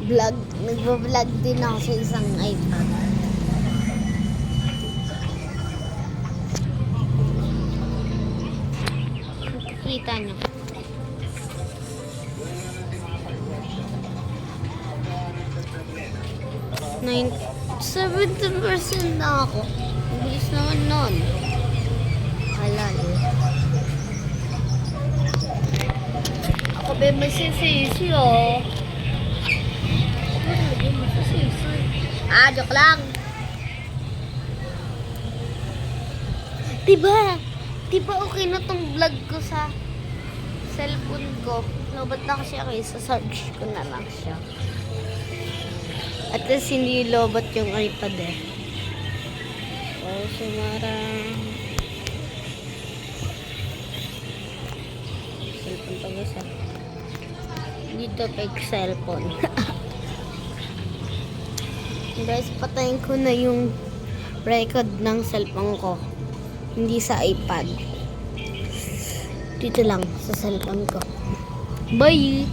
vlog. Nagvo-vlog din ako sa isang iPad. Kita nyo. 70% na ako. Bilis naman nun. Halal. Ako ba masisisi oh. Joke lang. Diba okay na tong vlog ko sa cellphone ko? Lobat na kasi ako sa search ko na lang siya. At least hindi lobat yung iPad eh. Oh, sumarang cellphone pa guys ah. Dito fake cellphone. Guys, patayin ko na yung record ng cellphone ko. Hindi sa iPad. Dito lang sa cellphone ko. Bye!